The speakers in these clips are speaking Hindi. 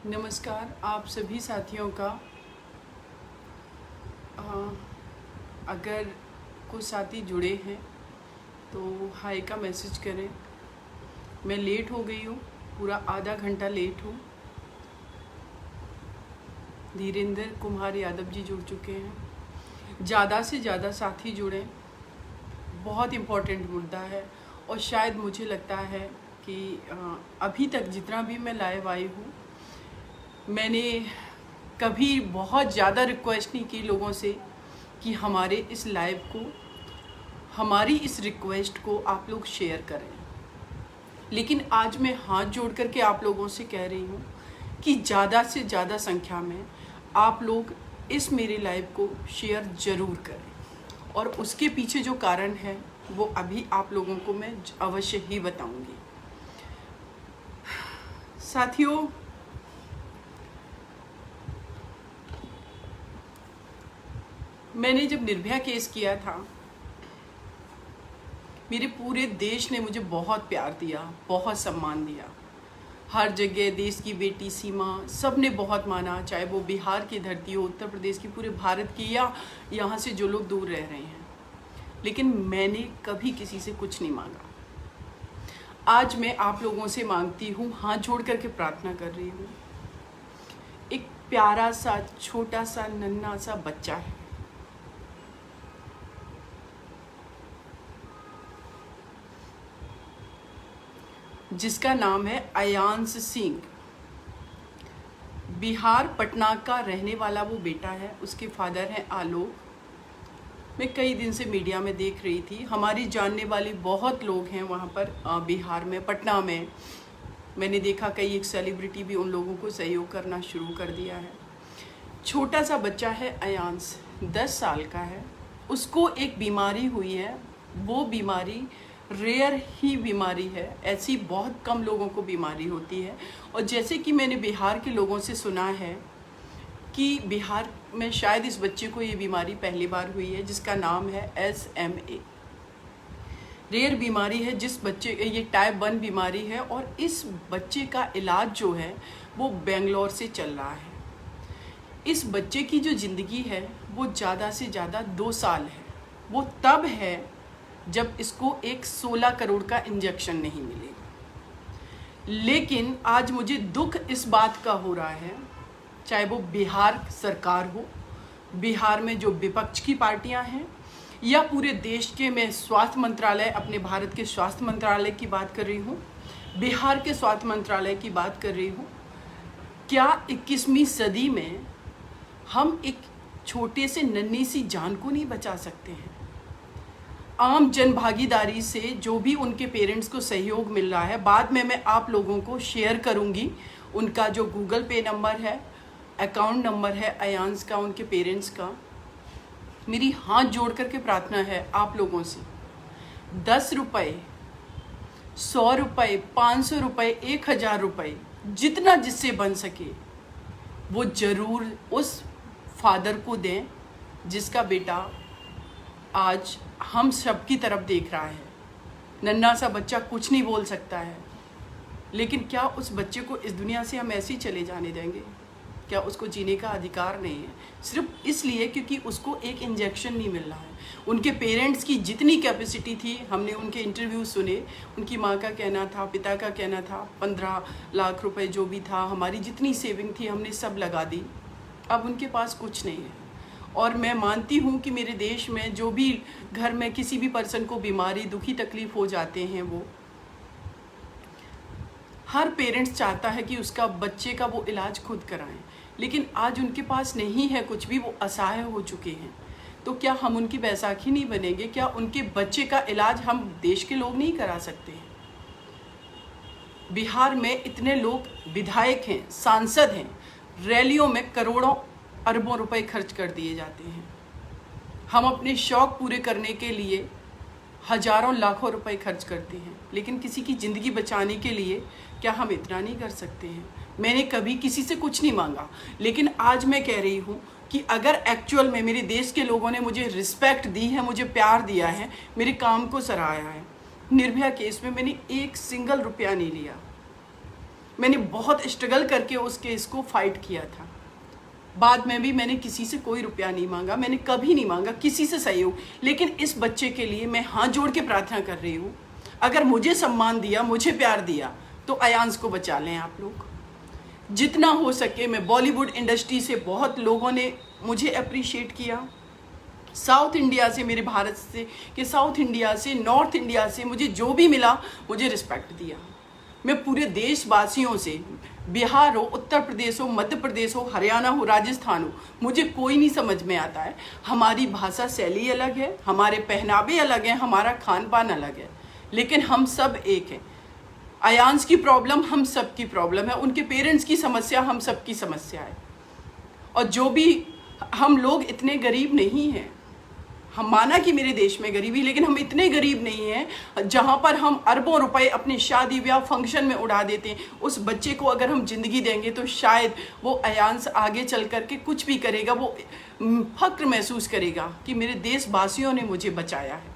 नमस्कार आप सभी साथियों का। अगर कुछ साथी जुड़े हैं तो हाय का मैसेज करें। मैं लेट हो गई हूँ, पूरा आधा घंटा लेट हूँ। धीरेंद्र कुमार यादव जी जुड़ चुके हैं। ज़्यादा से ज़्यादा साथी जुड़ें, बहुत इम्पोर्टेंट मुद्दा है। और शायद मुझे लगता है कि अभी तक जितना भी मैं लाइव आई हूँ, मैंने कभी बहुत ज़्यादा रिक्वेस्ट नहीं की लोगों से कि हमारे इस लाइव को, हमारी इस रिक्वेस्ट को आप लोग शेयर करें। लेकिन आज मैं हाथ जोड़ करके आप लोगों से कह रही हूँ कि ज़्यादा से ज़्यादा संख्या में आप लोग इस मेरे लाइव को शेयर ज़रूर करें। और उसके पीछे जो कारण है वो अभी आप लोगों को मैं अवश्य ही बताऊंगी। साथियों, मैंने जब निर्भया केस किया था, मेरे पूरे देश ने मुझे बहुत प्यार दिया, बहुत सम्मान दिया। हर जगह देश की बेटी सीमा सब ने बहुत माना, चाहे वो बिहार की धरती हो, उत्तर प्रदेश की, पूरे भारत की, या यहाँ से जो लोग दूर रह रहे हैं। लेकिन मैंने कभी किसी से कुछ नहीं मांगा। आज मैं आप लोगों से मांगती हूँ, हाथ जोड़ करके प्रार्थना कर रही हूँ। एक प्यारा सा छोटा सा नन्हा सा बच्चा है, जिसका नाम है अयांश सिंह। बिहार पटना का रहने वाला वो बेटा है। उसके फादर हैं आलोक। मैं कई दिन से मीडिया में देख रही थी, हमारी जानने वाली बहुत लोग हैं वहाँ पर बिहार में, पटना में। मैंने देखा कई एक सेलिब्रिटी भी उन लोगों को सहयोग करना शुरू कर दिया है। छोटा सा बच्चा है अयांश, 10 साल का है। उसको एक बीमारी हुई है। वो बीमारी रेयर ही बीमारी है, ऐसी बहुत कम लोगों को बीमारी होती है। और जैसे कि मैंने बिहार के लोगों से सुना है कि बिहार में शायद इस बच्चे को ये बीमारी पहली बार हुई है, जिसका नाम है SMA। रेयर बीमारी है, जिस बच्चे, ये टाइप 1 बीमारी है। और इस बच्चे का इलाज जो है वो बेंगलोर से चल रहा है। इस बच्चे की जो ज़िंदगी है वो ज़्यादा से ज़्यादा 2 साल है। वो तब है जब इसको एक 16 करोड़ का इंजेक्शन नहीं मिलेगा। लेकिन आज मुझे दुख इस बात का हो रहा है, चाहे वो बिहार सरकार हो, बिहार में जो विपक्ष की पार्टियां हैं, या पूरे देश के, मैं स्वास्थ्य मंत्रालय, अपने भारत के स्वास्थ्य मंत्रालय की बात कर रही हूँ, बिहार के स्वास्थ्य मंत्रालय की बात कर रही हूँ। क्या 21वीं सदी में हम एक छोटे से नन्ही सी जान को नहीं बचा सकते हैं? आम जन भागीदारी से जो भी उनके पेरेंट्स को सहयोग मिल रहा है, बाद में मैं आप लोगों को शेयर करूंगी उनका जो गूगल पे नंबर है, अकाउंट नंबर है अयांश का, उनके पेरेंट्स का। मेरी हाथ जोड़ करके प्रार्थना है आप लोगों से, 10 रुपये, 100 रुपये, 500 रुपये, 1000 रुपये, जितना जिससे बन सके वो ज़रूर उस फादर को दें जिसका बेटा आज हम सब की तरफ देख रहा है। नन्हा सा बच्चा कुछ नहीं बोल सकता है, लेकिन क्या उस बच्चे को इस दुनिया से हम ऐसे ही चले जाने देंगे? क्या उसको जीने का अधिकार नहीं है, सिर्फ इसलिए क्योंकि उसको एक इंजेक्शन नहीं मिल रहा है? उनके पेरेंट्स की जितनी कैपेसिटी थी, हमने उनके इंटरव्यू सुने, उनकी माँ का कहना था, पिता का कहना था, 15 लाख रुपए जो भी था, हमारी जितनी सेविंग थी हमने सब लगा दी। अब उनके पास कुछ नहीं है। और मैं मानती हूँ कि मेरे देश में जो भी घर में किसी भी पर्सन को बीमारी, दुखी, तकलीफ हो जाते हैं, वो हर पेरेंट्स चाहता है कि उसका बच्चे का वो इलाज खुद कराएं। लेकिन आज उनके पास नहीं है कुछ भी, वो असहाय हो चुके हैं। तो क्या हम उनकी बैसाखी नहीं बनेंगे? क्या उनके बच्चे का इलाज हम देश के लोग नहीं करा सकते हैं? बिहार में इतने लोग विधायक हैं, सांसद हैं, रैलियों में करोड़ों अरबों रुपए खर्च कर दिए जाते हैं। हम अपने शौक पूरे करने के लिए हजारों लाखों रुपए खर्च करते हैं, लेकिन किसी की ज़िंदगी बचाने के लिए क्या हम इतना नहीं कर सकते हैं? मैंने कभी किसी से कुछ नहीं मांगा, लेकिन आज मैं कह रही हूँ कि अगर एक्चुअल में मेरे देश के लोगों ने मुझे रिस्पेक्ट दी है, मुझे प्यार दिया है, मेरे काम को सराहा है, निर्भया केस में मैंने एक सिंगल रुपया नहीं लिया। मैंने बहुत स्ट्रगल करके उस केस को फाइट किया था। बाद में भी मैंने किसी से कोई रुपया नहीं मांगा, मैंने कभी नहीं मांगा किसी से सहयोग। लेकिन इस बच्चे के लिए मैं हाथ जोड़ के प्रार्थना कर रही हूँ, अगर मुझे सम्मान दिया, मुझे प्यार दिया, तो अयांश को बचा लें आप लोग जितना हो सके। मैं बॉलीवुड इंडस्ट्री से बहुत लोगों ने मुझे अप्रिशिएट किया, साउथ इंडिया से, मेरे भारत से कि साउथ इंडिया से, नॉर्थ इंडिया से मुझे जो भी मिला मुझे रिस्पेक्ट दिया। मैं पूरे देशवासियों से, बिहार हो, उत्तर प्रदेश हो, मध्य प्रदेश हो, हरियाणा हो, राजस्थान हो, मुझे कोई नहीं समझ में आता है। हमारी भाषा शैली अलग है, हमारे पहनावे अलग हैं, हमारा खान पान अलग है, लेकिन हम सब एक हैं। अयांश की प्रॉब्लम हम सब की प्रॉब्लम है, उनके पेरेंट्स की समस्या हम सब की समस्या है। और जो भी, हम लोग इतने गरीब नहीं हैं, हम माना कि मेरे देश में गरीबी, लेकिन हम इतने गरीब नहीं हैं जहाँ पर हम अरबों रुपए अपने शादी ब्याह फंक्शन में उड़ा देते हैं। उस बच्चे को अगर हम जिंदगी देंगे तो शायद वो अयांश आगे चल करके कुछ भी करेगा, वो फक्र महसूस करेगा कि मेरे देशवासियों ने मुझे बचाया है।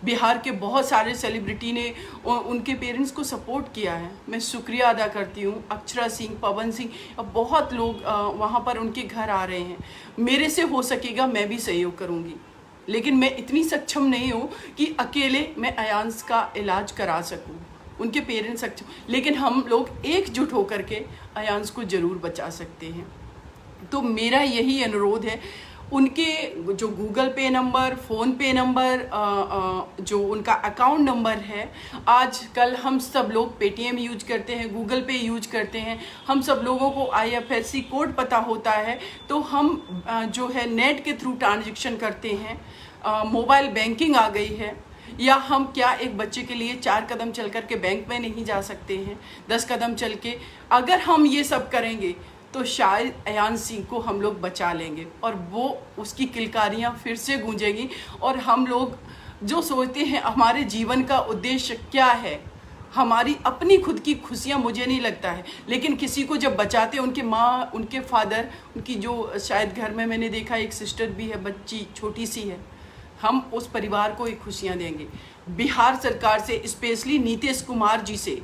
बिहार के बहुत सारे सेलिब्रिटी ने उनके पेरेंट्स को सपोर्ट किया है, मैं शुक्रिया अदा करती हूँ। अक्षरा सिंह, पवन सिंह, अब बहुत लोग वहाँ पर उनके घर आ रहे हैं। मेरे से हो सकेगा मैं भी सहयोग करूँगी, लेकिन मैं इतनी सक्षम नहीं हूँ कि अकेले मैं अयांश का इलाज करा सकूँ। उनके पेरेंट्स सक्षम, लेकिन हम लोग एकजुट होकर के अयांश को ज़रूर बचा सकते हैं। तो मेरा यही अनुरोध है, उनके जो गूगल पे नंबर, फ़ोन पे नंबर, जो उनका अकाउंट नंबर है, आजकल हम सब लोग पेटीएम यूज करते हैं, गूगल पे यूज करते हैं, हम सब लोगों को IFSC कोड पता होता है, तो हम जो है नेट के थ्रू ट्रांजेक्शन करते हैं। मोबाइल बैंकिंग आ गई है, या हम क्या एक बच्चे के लिए 4 कदम चल कर के बैंक में नहीं जा सकते हैं, 10 कदम चल के? अगर हम ये सब करेंगे तो शायद अयांश सिंह को हम लोग बचा लेंगे, और वो उसकी किलकारियाँ फिर से गूंजेगी। और हम लोग जो सोचते हैं हमारे जीवन का उद्देश्य क्या है, हमारी अपनी खुद की खुशियाँ, मुझे नहीं लगता है, लेकिन किसी को जब बचाते, उनके माँ, उनके फादर, उनकी जो शायद घर में मैंने देखा एक सिस्टर भी है, बच्ची छोटी सी है, हम उस परिवार को एक खुशियाँ देंगे। बिहार सरकार से, स्पेशली नीतीश कुमार जी से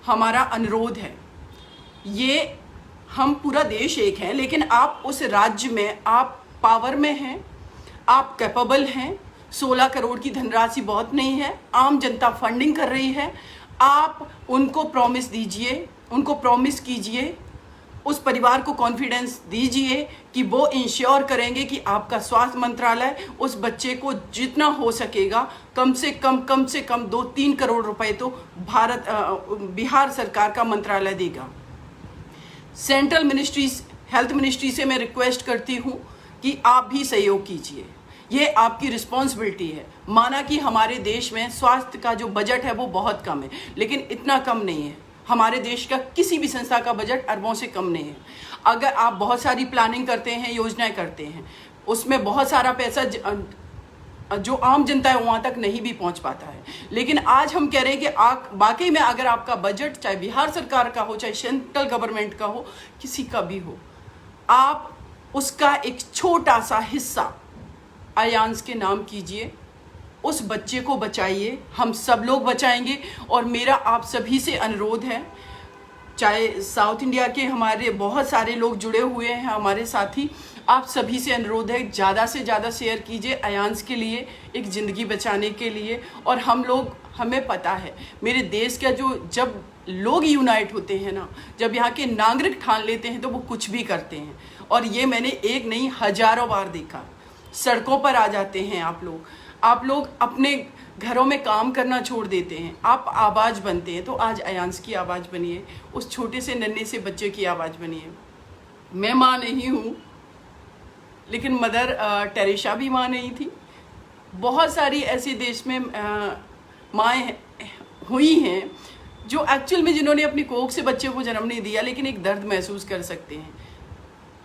हमारा अनुरोध है, ये हम पूरा देश एक है, लेकिन आप उस राज्य में, आप पावर में हैं, आप कैपेबल हैं, 16 करोड़ की धनराशि बहुत नहीं है, आम जनता फंडिंग कर रही है, आप उनको प्रॉमिस दीजिए, उनको प्रॉमिस कीजिए, उस परिवार को कॉन्फिडेंस दीजिए कि वो इंश्योर करेंगे कि आपका स्वास्थ्य मंत्रालय उस बच्चे को जितना हो सकेगा, कम से कम 2-3 करोड़ रुपए तो बिहार सरकार का मंत्रालय देगा। सेंट्रल मिनिस्ट्री, हेल्थ मिनिस्ट्री से मैं रिक्वेस्ट करती हूँ कि आप भी सहयोग कीजिए, ये आपकी रिस्पॉन्सिबिलिटी है। माना कि हमारे देश में स्वास्थ्य का जो बजट है वो बहुत कम है, लेकिन इतना कम नहीं है। हमारे देश का किसी भी संस्था का बजट अरबों से कम नहीं है। अगर आप बहुत सारी प्लानिंग करते हैं, योजनाएं करते हैं, उसमें बहुत सारा पैसा जो आम जनता है वहाँ तक नहीं भी पहुँच पाता है। लेकिन आज हम कह रहे हैं कि वाकई में अगर आपका बजट, चाहे बिहार सरकार का हो, चाहे सेंट्रल गवर्नमेंट का हो, किसी का भी हो, आप उसका एक छोटा सा हिस्सा अयांश के नाम कीजिए, उस बच्चे को बचाइए, हम सब लोग बचाएंगे। और मेरा आप सभी से अनुरोध है, चाहे साउथ इंडिया के हमारे बहुत सारे लोग जुड़े हुए हैं, हमारे साथी, आप सभी से अनुरोध है, ज़्यादा से ज़्यादा शेयर कीजिए अयांश के लिए, एक ज़िंदगी बचाने के लिए। और हमें पता है, मेरे देश का जब लोग यूनाइट होते हैं ना, जब यहाँ के नागरिक ठान लेते हैं, तो वो कुछ भी करते हैं। और ये मैंने एक नहीं, हजारों बार देखा। सड़कों पर आ जाते हैं आप लोग अपने घरों में काम करना छोड़ देते हैं, आप आवाज़ बनते हैं। तो आज अयांश की आवाज़ बनिए, उस छोटे से नन्हे से बच्चे की आवाज़ बनिए। मैं माँ नहीं हूँ, लेकिन मदर टेरेसा भी माँ नहीं थी। बहुत सारी ऐसे देश में माएँ हुई हैं जो एक्चुअल में, जिन्होंने अपनी कोख से बच्चे को जन्म नहीं दिया, लेकिन एक दर्द महसूस कर सकते हैं।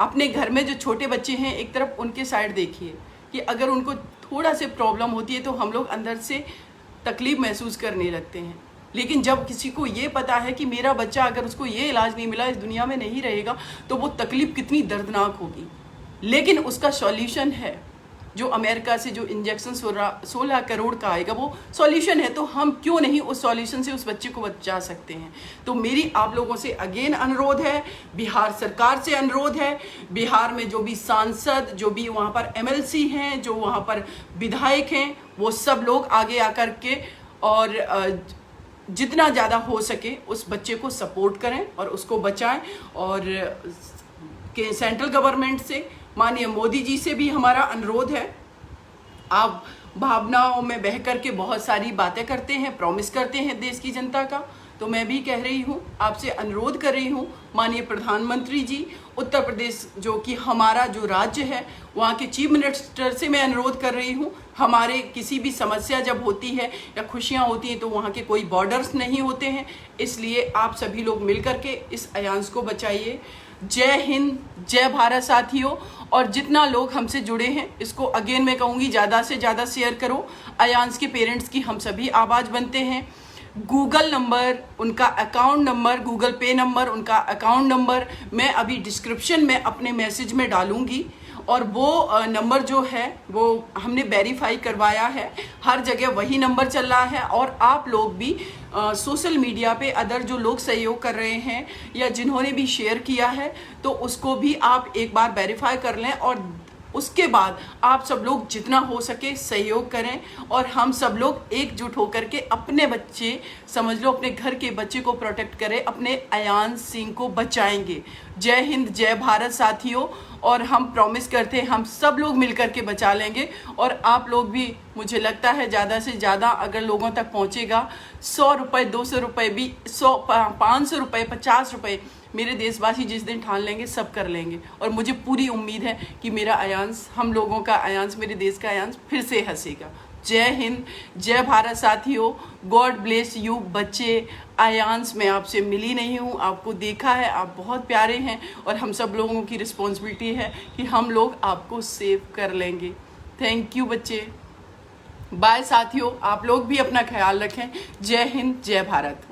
अपने घर में जो छोटे बच्चे हैं, एक तरफ उनके साइड देखिए कि अगर उनको थोड़ा से प्रॉब्लम होती है तो हम लोग अंदर से तकलीफ महसूस करने लगते हैं। लेकिन जब किसी को ये पता है कि मेरा बच्चा, अगर उसको ये इलाज नहीं मिला, इस दुनिया में नहीं रहेगा, तो वो तकलीफ कितनी दर्दनाक होगी। लेकिन उसका सॉल्यूशन है, जो अमेरिका से जो इंजेक्शन 16 करोड़ का आएगा वो सॉल्यूशन है, तो हम क्यों नहीं उस सॉल्यूशन से उस बच्चे को बचा सकते हैं। तो मेरी आप लोगों से अगेन अनुरोध है, बिहार सरकार से अनुरोध है, बिहार में जो भी सांसद, जो भी वहाँ पर MLC हैं, जो वहाँ पर विधायक हैं, वो सब लोग आगे आकर के और जितना ज़्यादा हो सके उस बच्चे को सपोर्ट करें और उसको बचाएं। और के सेंट्रल गवर्नमेंट से, माननीय मोदी जी से भी हमारा अनुरोध है। आप भावनाओं में बह कर के बहुत सारी बातें करते हैं, प्रॉमिस करते हैं देश की जनता का, तो मैं भी कह रही हूँ, आपसे अनुरोध कर रही हूँ, माननीय प्रधानमंत्री जी, उत्तर प्रदेश जो कि हमारा जो राज्य है, वहाँ के चीफ मिनिस्टर से मैं अनुरोध कर रही हूँ, हमारे किसी भी समस्या जब होती है या खुशियाँ होती हैं तो वहाँ के कोई बॉर्डर्स नहीं होते हैं, इसलिए आप सभी लोग मिल कर के इस अयान्स को बचाइए। जय हिंद, जय भारत साथियों। और जितना लोग हमसे जुड़े हैं, इसको अगेन मैं कहूँगी ज़्यादा से ज़्यादा शेयर करो। अयान्स के पेरेंट्स की हम सभी आवाज़ बनते हैं। गूगल नंबर, उनका अकाउंट नंबर, गूगल पे नंबर, उनका अकाउंट नंबर मैं अभी डिस्क्रिप्शन में अपने मैसेज में डालूंगी। और वो नंबर जो है वो हमने वेरीफाई करवाया है, हर जगह वही नंबर चल रहा है। और आप लोग भी सोशल मीडिया पे अदर जो लोग सहयोग कर रहे हैं या जिन्होंने भी शेयर किया है, तो उसको भी आप एक बार वेरीफाई कर लें और उसके बाद आप सब लोग जितना हो सके सहयोग करें और हम सब लोग एकजुट होकर के अपने बच्चे, समझ लो अपने घर के बच्चे को प्रोटेक्ट करें, अपने अयान सिंह को बचाएंगे। जय हिंद, जय भारत साथियों। और हम प्रॉमिस करते हैं हम सब लोग मिलकर के बचा लेंगे। और आप लोग भी, मुझे लगता है ज़्यादा से ज़्यादा अगर लोगों तक पहुँचेगा, 100 रुपये, 200 रुपये भी, 500 रुपये, 50 रुपये, मेरे देशवासी जिस दिन ठान लेंगे सब कर लेंगे। और मुझे पूरी उम्मीद है कि मेरा अयांश, हम लोगों का अयांश, मेरे देश का अयांश फिर से हंसेगा। जय हिंद, जय भारत साथियों। गॉड ब्लेस यू बच्चे। अयांश मैं आपसे मिली नहीं हूँ, आपको देखा है, आप बहुत प्यारे हैं और हम सब लोगों की रिस्पॉन्सिबिलिटी है कि हम लोग आपको सेव कर लेंगे। थैंक यू बच्चे। बाय साथियों, आप लोग भी अपना ख्याल रखें। जय हिंद, जय भारत।